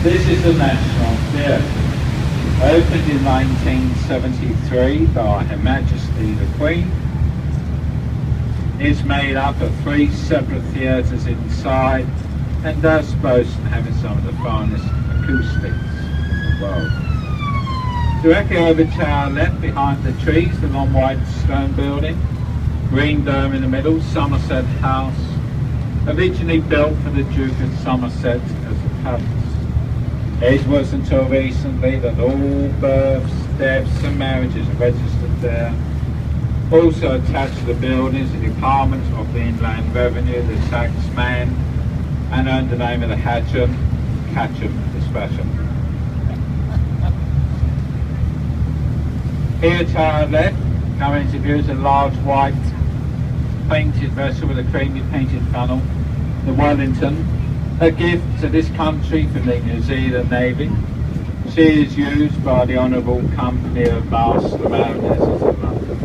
This is the National Theatre. Opened in 1973 by Her Majesty the Queen. It's made up of 3 separate theatres inside and does boast of having some of the finest acoustics in the world. Directly over to our left, behind the trees, the long white stone building, green dome in the middle, Somerset House, originally built for the Duke of Somerset as a palace. It was until recently that all births, deaths and marriages are registered there. Also attached to the building is the Department of the Inland Revenue, the tax man, and under the name of the Hatcham, Dispatcher. Here to our left, coming into view is a large white painted vessel with a creamy painted funnel, the Wellington, a gift to this country from the New Zealand Navy. She is used by the Honourable Company of Master Mariners of London.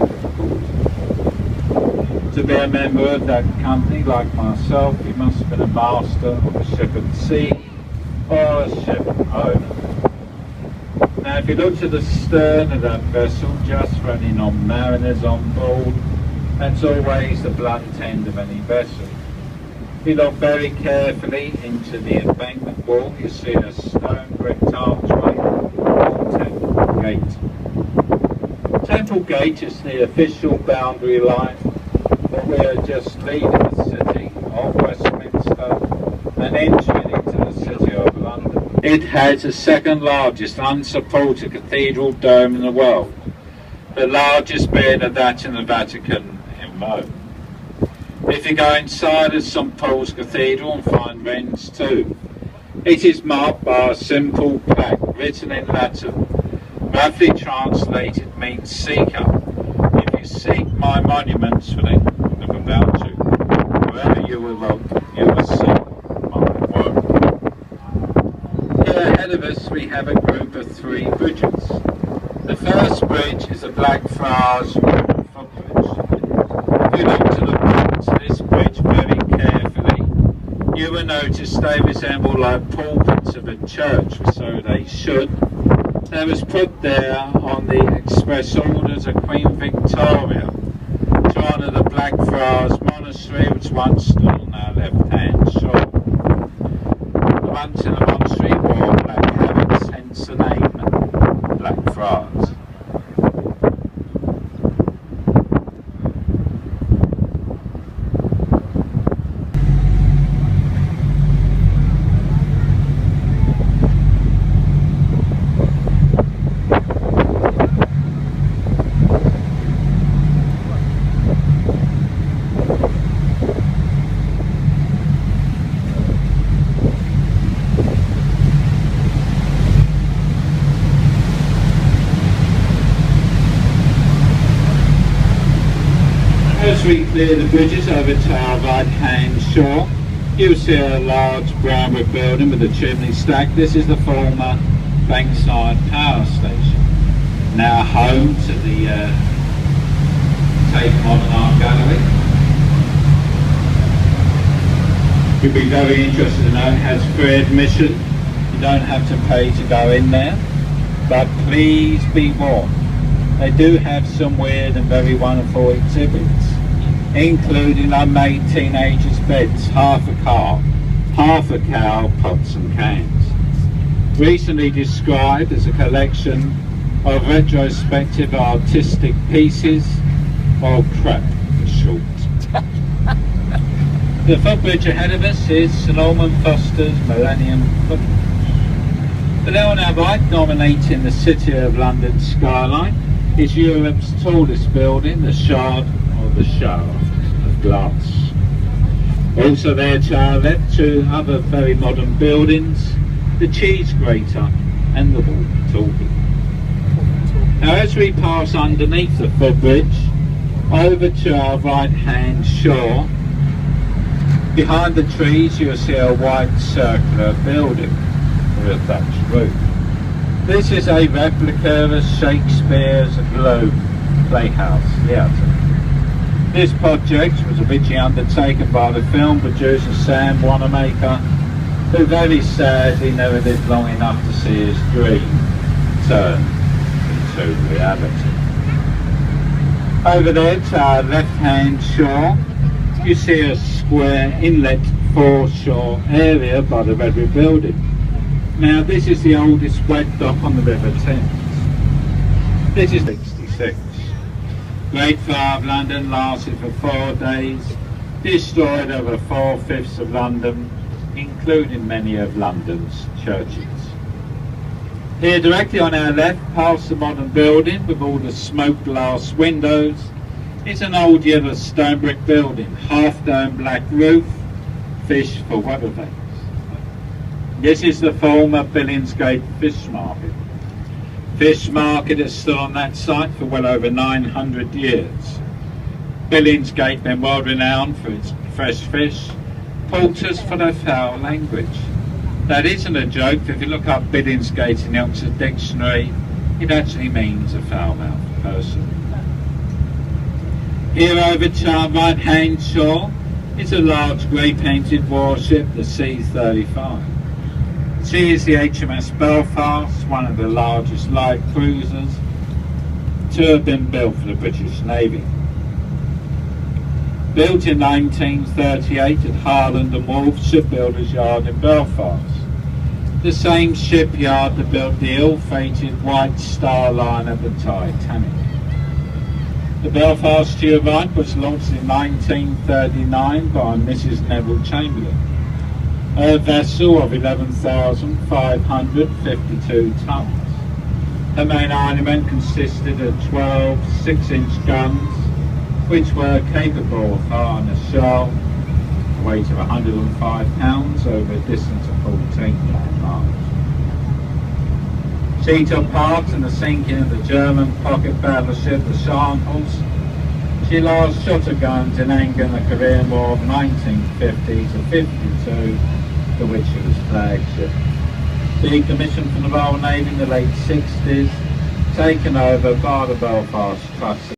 To be a member of that company, like myself, you must have been a master of a ship at sea or a ship owner. Now if you look to the stern of that vessel, just running on mariners on board, that's always the blunt end of any vessel. If you look very carefully into the embankment wall, you see a stone bricked archway called Temple Gate. Temple Gate is the official boundary line, but we are just leaving the city of Westminster and entering into the city of London. It has the second largest unsupported cathedral dome in the world, the largest being that in the Vatican in Rome. If you go inside of St Paul's Cathedral and find wrens too, it is marked by a simple plaque written in Latin, roughly translated means seeker. If you seek my monuments, for they look about you. Wherever you will look, you will see my work. Here ahead of us we have a group of 3 bridges. The first bridge is a Blackfriars footbridge. If you look to the right to this bridge very carefully, you will notice they resemble like pulpits of a church, so they should. They was put there on the express orders of Queen Victoria to honour the Blackfriars Monastery, which once stood on our left-hand shore. The monks in the monastery wore black habits, hence the name Blackfriars. As we clear the bridges over to our right-hand shore, you'll see a large brown brick building with a chimney stack. This is the former Bankside Power Station, now home to the Tate Modern Art Gallery. You'll be very interested to know it has free admission. You don't have to pay to go in there, but please be warned, they do have some weird and very wonderful exhibits, including unmade teenagers' beds, half a cow, pots and cans. Recently described as a collection of retrospective artistic pieces, or crap for short. The footbridge ahead of us is Sir Norman Foster's Millennium Footbridge. But on our right, dominating the City of London skyline, is Europe's tallest building, the Shard of the Shaft of glass. Also there to our left, 2 other very modern buildings, the cheese grater and the walkie-talkie. Now as we pass underneath the footbridge, over to our right hand shore, behind the trees you'll see a white circular building with a thatched roof. This is a replica of Shakespeare's Globe Playhouse Theatre. This project was originally undertaken by the film producer Sam Wanamaker who very sadly never lived long enough to see his dream turn into reality. Over there to our left-hand shore, you see a square inlet foreshore area by the Redwood building. Now this is the oldest wet dock on the River Thames. This is 66. Great Fire of London lasted for 4 days, destroyed over 4/5 of London, including many of London's churches. Here directly on our left, past the modern building with all the smoked glass windows, is an old yellow stone brick building, half-dome black roof, fish for weather vanes. This is the former Billingsgate Fish Market. Fish Market is still on that site for well over 900 years. Billingsgate been well renowned for its fresh fish, porters for their foul language. That isn't a joke. If you look up Billingsgate in the Oxford Dictionary, it actually means a foul-mouthed person. Here over to our right-hand shore is a large grey-painted warship, the C-35. She is the HMS Belfast, one of the largest light cruisers to have been built for the British Navy. Built in 1938 at Harland and Wolff Shipbuilders Yard in Belfast, the same shipyard that built the ill-fated White Star Line the Titanic. The Belfast to your right was launched in 1939 by Mrs. Neville Chamberlain. Her vessel of 11,552 tons. Her main armament consisted of 12 6-inch guns, which were capable of firing a shell, a weight of 105 pounds over a distance of 14 miles. She took part in the sinking of the German pocket battleship, the Scharnhorst. She last shot her guns in anger in the Korean War of 1950 to 52, for which it was flagship. Decommissioned from the Royal Navy in the late 60s, taken over by the Belfast Trust.